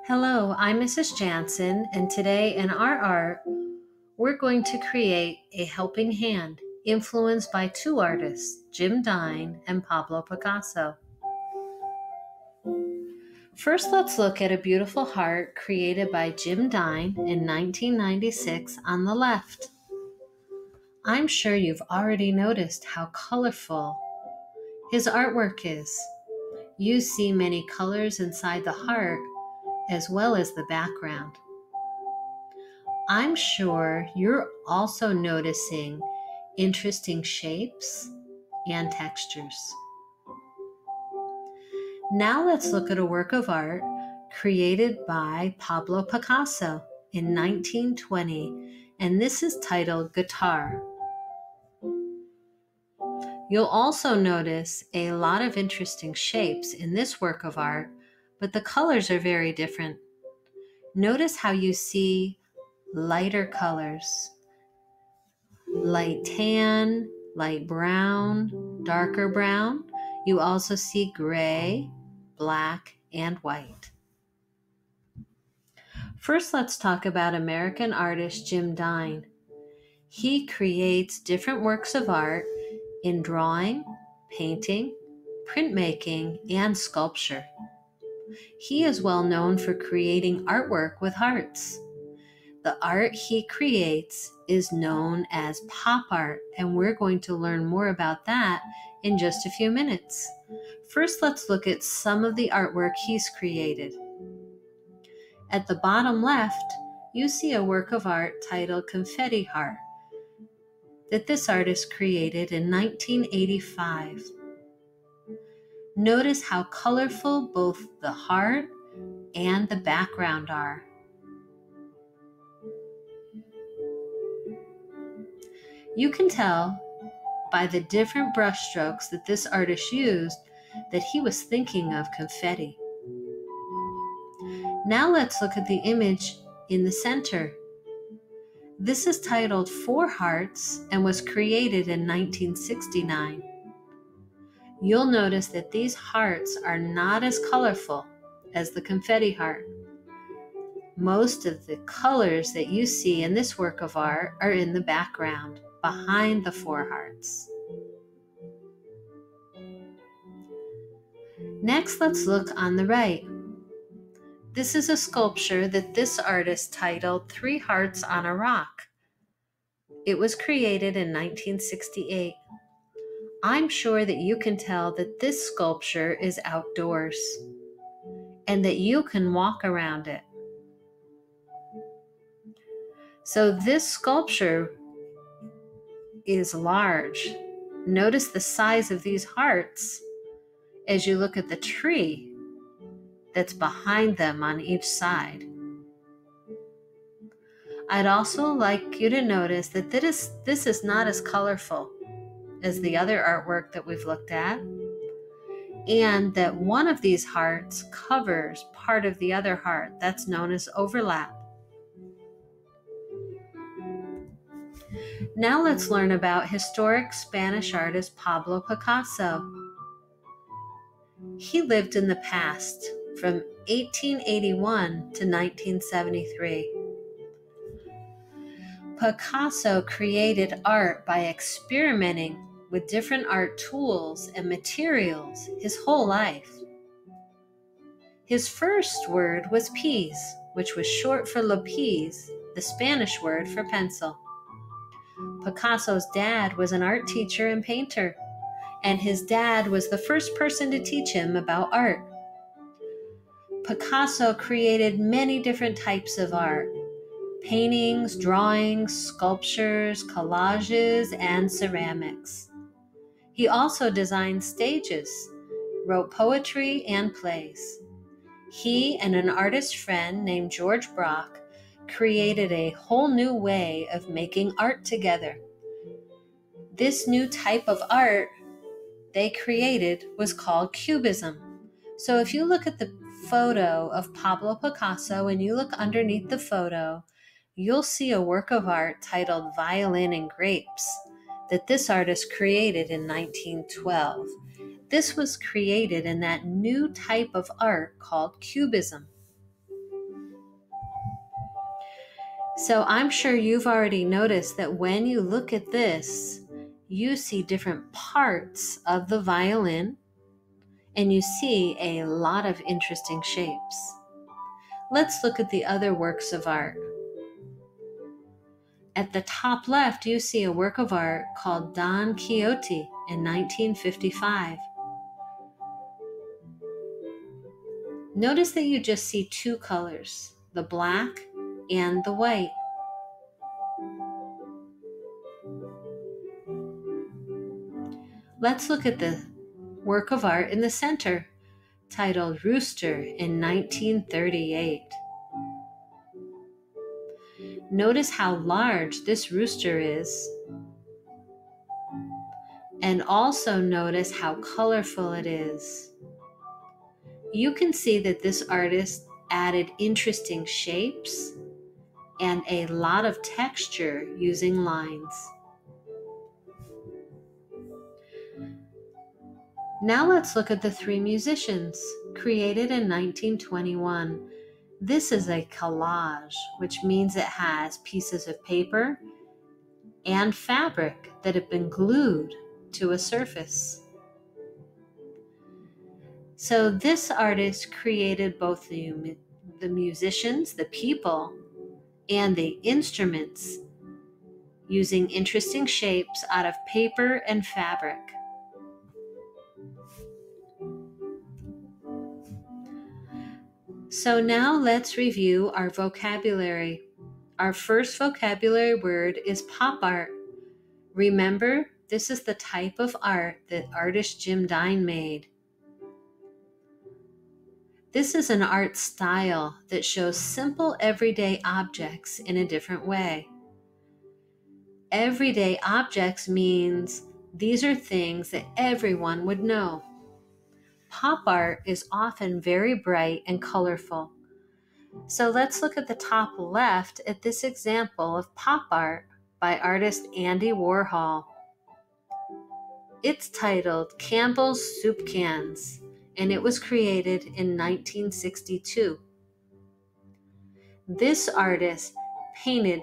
Hello, I'm Mrs. Jansen, and today in our art, we're going to create a helping hand influenced by two artists, Jim Dine and Pablo Picasso. First, let's look at a beautiful heart created by Jim Dine in 1996 on the left. I'm sure you've already noticed how colorful his artwork is. You see many colors inside the heart as well as the background. I'm sure you're also noticing interesting shapes and textures. Now let's look at a work of art created by Pablo Picasso in 1920, and this is titled Guitar. You'll also notice a lot of interesting shapes in this work of art, but the colors are very different. Notice how you see lighter colors, light tan, light brown, darker brown. You also see gray, black, and white. First, let's talk about American artist Jim Dine. He creates different works of art in drawing, painting, printmaking, and sculpture. He is well known for creating artwork with hearts. The art he creates is known as pop art, and we're going to learn more about that in just a few minutes. First, let's look at some of the artwork he's created. At the bottom left, you see a work of art titled Confetti Heart that this artist created in 1985. Notice how colorful both the heart and the background are. You can tell by the different brushstrokes that this artist used that he was thinking of confetti. Now let's look at the image in the center. This is titled Four Hearts and was created in 1969. You'll notice that these hearts are not as colorful as the confetti heart. Most of the colors that you see in this work of art are in the background, behind the four hearts. Next, let's look on the right. This is a sculpture that this artist titled Three Hearts on a Rock. It was created in 1968. I'm sure that you can tell that this sculpture is outdoors and that you can walk around it. So this sculpture is large. Notice the size of these hearts as you look at the tree that's behind them on each side. I'd also like you to notice that this is not as colorful as the other artwork that we've looked at, and that one of these hearts covers part of the other heart. That's known as overlap. Now let's learn about historic Spanish artist Pablo Picasso. He lived in the past from 1881 to 1973. Picasso created art by experimenting with different art tools and materials his whole life. His first word was piece, which was short for lapis, the Spanish word for pencil. Picasso's dad was an art teacher and painter, and his dad was the first person to teach him about art. Picasso created many different types of art: paintings, drawings, sculptures, collages, and ceramics. He also designed stages, wrote poetry, and plays. He and an artist friend named George Brock created a whole new way of making art together. This new type of art they created was called Cubism. So if you look at the photo of Pablo Picasso and you look underneath the photo, you'll see a work of art titled Violin and Grapes that this artist created in 1912. This was created in that new type of art called Cubism. So I'm sure you've already noticed that when you look at this, you see different parts of the violin and you see a lot of interesting shapes. Let's look at the other works of art. At the top left, you see a work of art called Don Quixote in 1955. Notice that you just see two colors, the black and the white. Let's look at the work of art in the center, titled Rooster in 1938. Notice how large this rooster is, and also notice how colorful it is. You can see that this artist added interesting shapes and a lot of texture using lines. Now let's look at the three musicians, created in 1921. This is a collage, which means it has pieces of paper and fabric that have been glued to a surface. So this artist created both the musicians, the people, and the instruments using interesting shapes out of paper and fabric. So now let's review our vocabulary. Our first vocabulary word is pop art. Remember, this is the type of art that artist Jim Dine made. This is an art style that shows simple everyday objects in a different way. Everyday objects means these are things that everyone would know. Pop art is often very bright and colorful. So let's look at the top left at this example of pop art by artist Andy Warhol. It's titled Campbell's Soup Cans, and it was created in 1962. This artist painted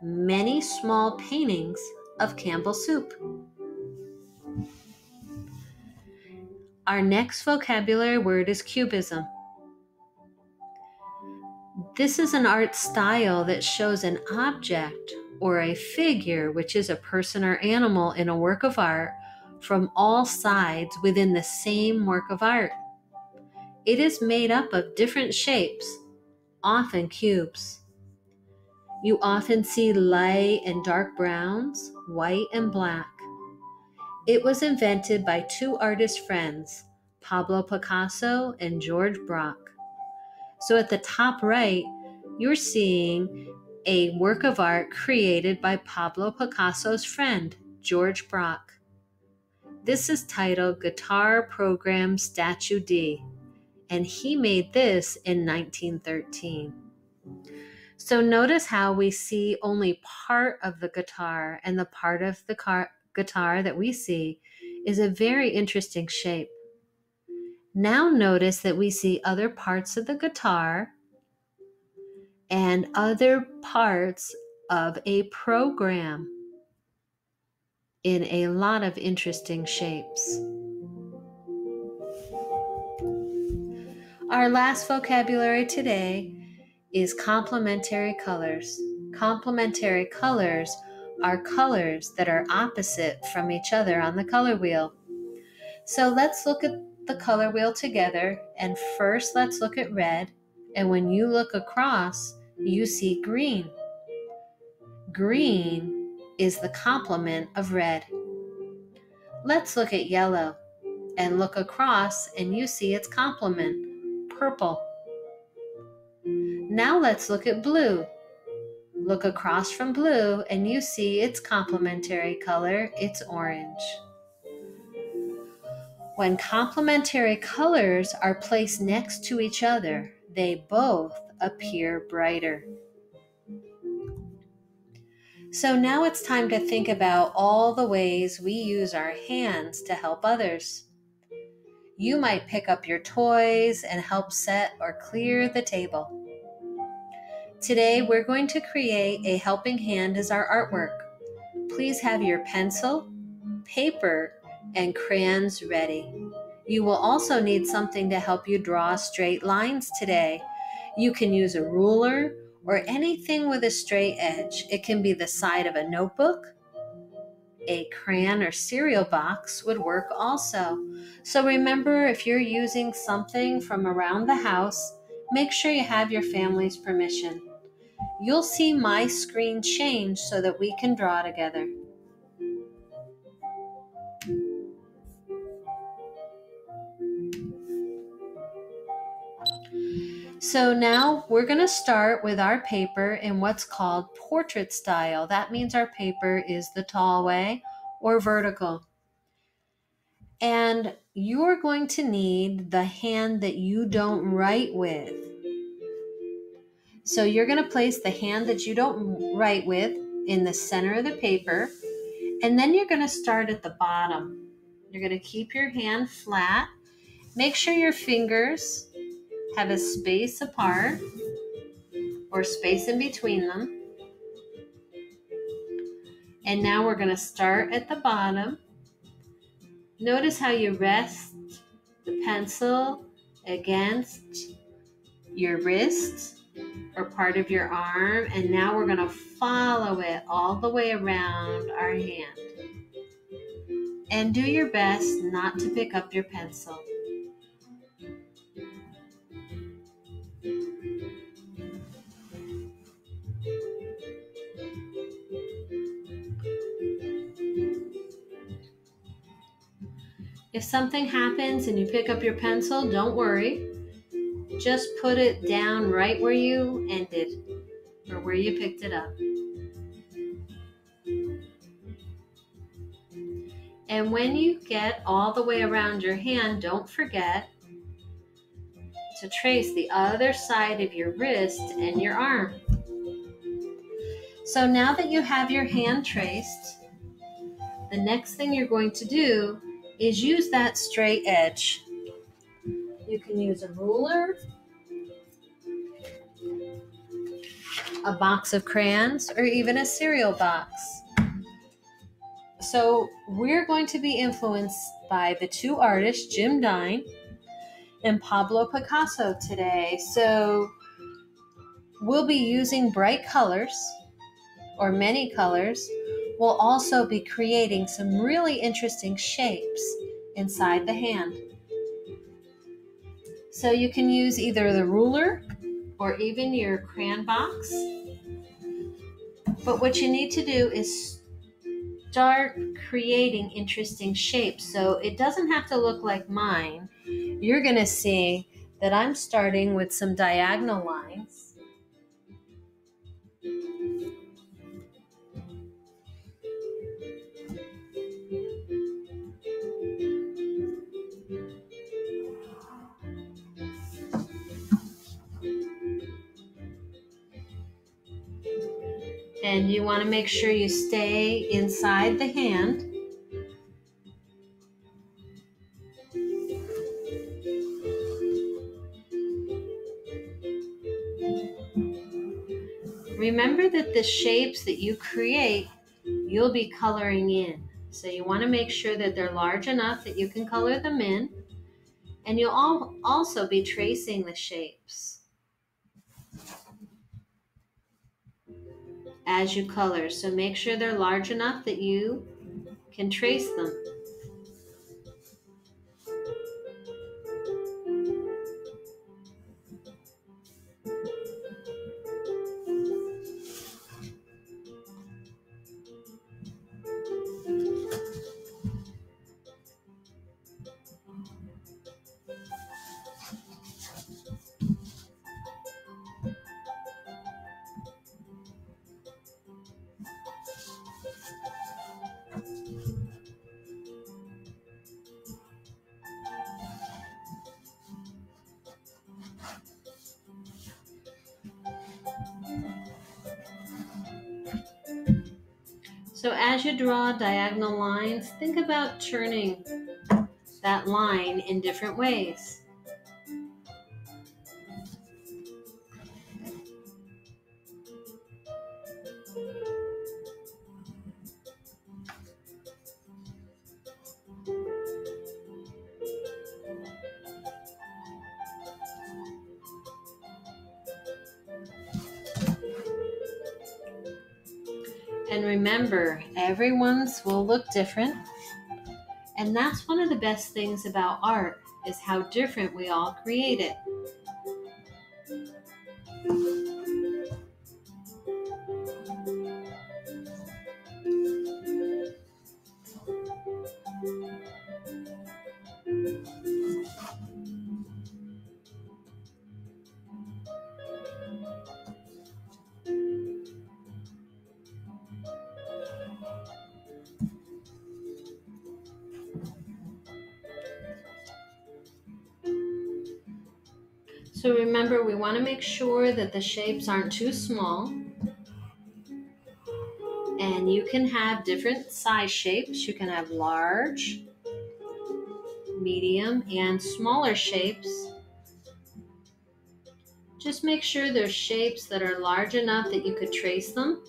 many small paintings of Campbell's soup. Our next vocabulary word is cubism. This is an art style that shows an object or a figure, which is a person or animal in a work of art, from all sides within the same work of art. It is made up of different shapes, often cubes. You often see light and dark browns, white and black. It was invented by two artist friends, Pablo Picasso and George Braque. So at the top right, you're seeing a work of art created by Pablo Picasso's friend, George Braque. This is titled Guitar Program Statue D, and he made this in 1913. So notice how we see only part of the guitar, and the part of the guitar that we see is a very interesting shape. Now notice that we see other parts of the guitar and other parts of a program in a lot of interesting shapes. Our last vocabulary today is complementary colors. Complementary colors are colors that are opposite from each other on the color wheel. So let's look at the color wheel together, and first let's look at red, and when you look across, you see green. Green is the complement of red. Let's look at yellow, and look across, and you see its complement, purple. Now let's look at blue. Look across from blue, and you see its complementary color, it's orange. When complementary colors are placed next to each other, they both appear brighter. So now it's time to think about all the ways we use our hands to help others. You might pick up your toys and help set or clear the table. Today, we're going to create a helping hand as our artwork. Please have your pencil, paper, and crayons ready. You will also need something to help you draw straight lines today. You can use a ruler or anything with a straight edge. It can be the side of a notebook. A crayon or cereal box would work also. So remember, if you're using something from around the house, make sure you have your family's permission. You'll see my screen change so that we can draw together. So now we're going to start with our paper in what's called portrait style. That means our paper is the tall way or vertical. And you're going to need the hand that you don't write with. So you're going to place the hand that you don't write with in the center of the paper, and then you're going to start at the bottom. You're going to keep your hand flat. Make sure your fingers have a space apart or space in between them. And now we're going to start at the bottom. Notice how you rest the pencil against your wrist or part of your arm, and now we're going to follow it all the way around our hand. And do your best not to pick up your pencil. If something happens and you pick up your pencil, don't worry. Just put it down right where you ended or where you picked it up. And when you get all the way around your hand, don't forget to trace the other side of your wrist and your arm. So now that you have your hand traced, the next thing you're going to do is use that straight edge. You can use a ruler, a box of crayons, or even a cereal box. So we're going to be influenced by the two artists, Dine and Pablo Picasso today. So we'll be using bright colors or many colors. We'll also be creating some really interesting shapes inside the hand. So you can use either the ruler or even your crayon box. But what you need to do is start creating interesting shapes. So it doesn't have to look like mine. You're going to see that I'm starting with some diagonal lines. And you want to make sure you stay inside the hand. Remember that the shapes that you create, you'll be coloring in. So you want to make sure that they're large enough that you can color them in. And you'll also be tracing the shapes as you color. So make sure they're large enough that you can trace them. So as you draw diagonal lines, think about turning that line in different ways. And remember, everyone's will look different. And that's one of the best things about art, is how different we all create it. So remember, we want to make sure that the shapes aren't too small. And you can have different size shapes. You can have large, medium, and smaller shapes. Just make sure there's shapes that are large enough that you could trace them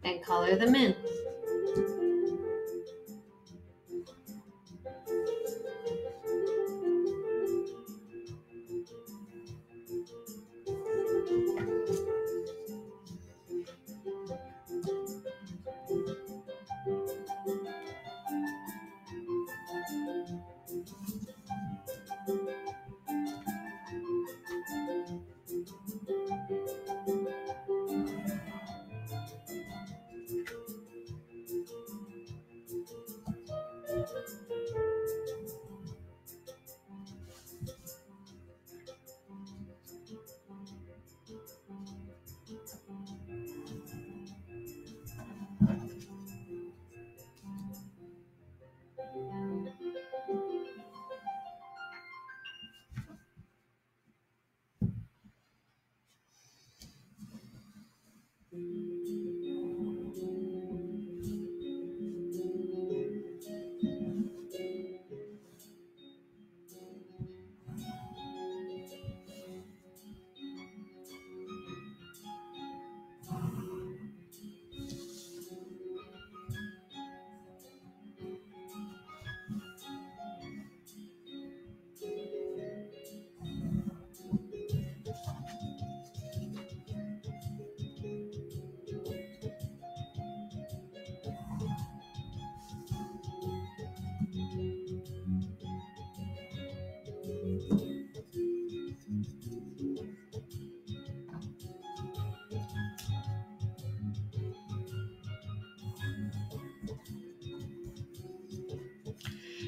and color them in.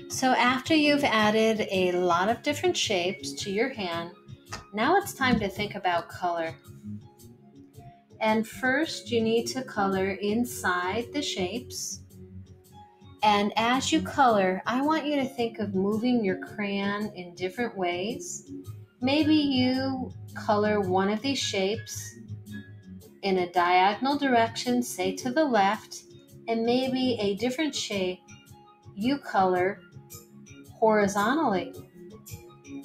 So after you've added a lot of different shapes to your hand, now it's time to think about color. And first, you need to color inside the shapes. And as you color, I want you to think of moving your crayon in different ways. Maybe you color one of these shapes in a diagonal direction, say to the left, and maybe a different shape you color horizontally.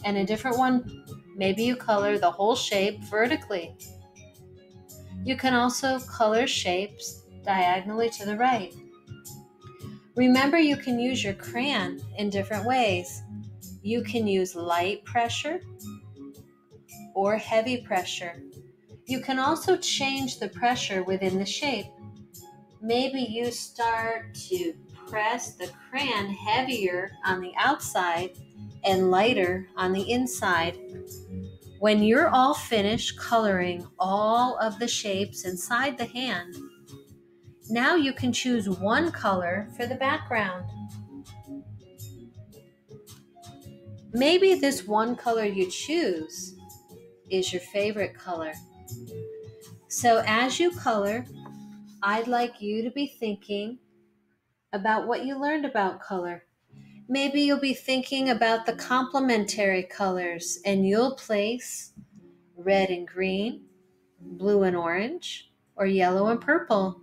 And a different one, maybe you color the whole shape vertically. You can also color shapes diagonally to the right. Remember, you can use your crayon in different ways. You can use light pressure or heavy pressure. You can also change the pressure within the shape. Maybe you start to press the crayon heavier on the outside and lighter on the inside. When you're all finished coloring all of the shapes inside the hand, now you can choose one color for the background. Maybe this one color you choose is your favorite color. So as you color, I'd like you to be thinking about what you learned about color. Maybe you'll be thinking about the complementary colors, and you'll place red and green, blue and orange, or yellow and purple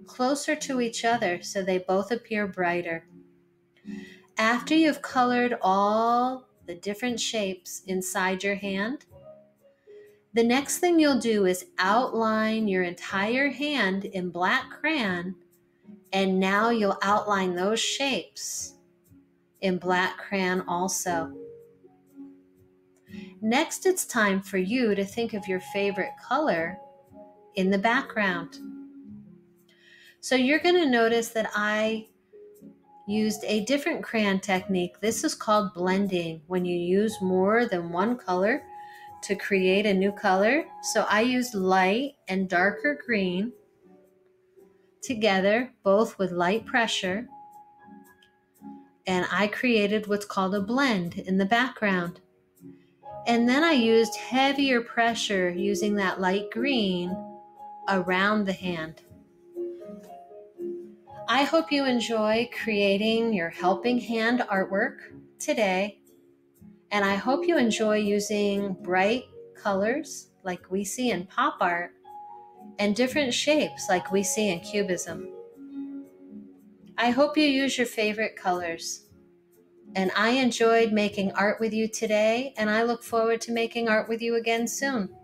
closer to each other so they both appear brighter. After you've colored all the different shapes inside your hand, the next thing you'll do is outline your entire hand in black crayon, and now you'll outline those shapes in black crayon also. Next, it's time for you to think of your favorite color in the background. So you're going to notice that I used a different crayon technique. This is called blending, when you use more than one color to create a new color. So I used light and darker green together, both with light pressure, and I created what's called a blend in the background. And then I used heavier pressure using that light green around the hand. I hope you enjoy creating your helping hand artwork today, and I hope you enjoy using bright colors like we see in pop art and different shapes like we see in cubism. I hope you use your favorite colors. And I enjoyed making art with you today, and I look forward to making art with you again soon.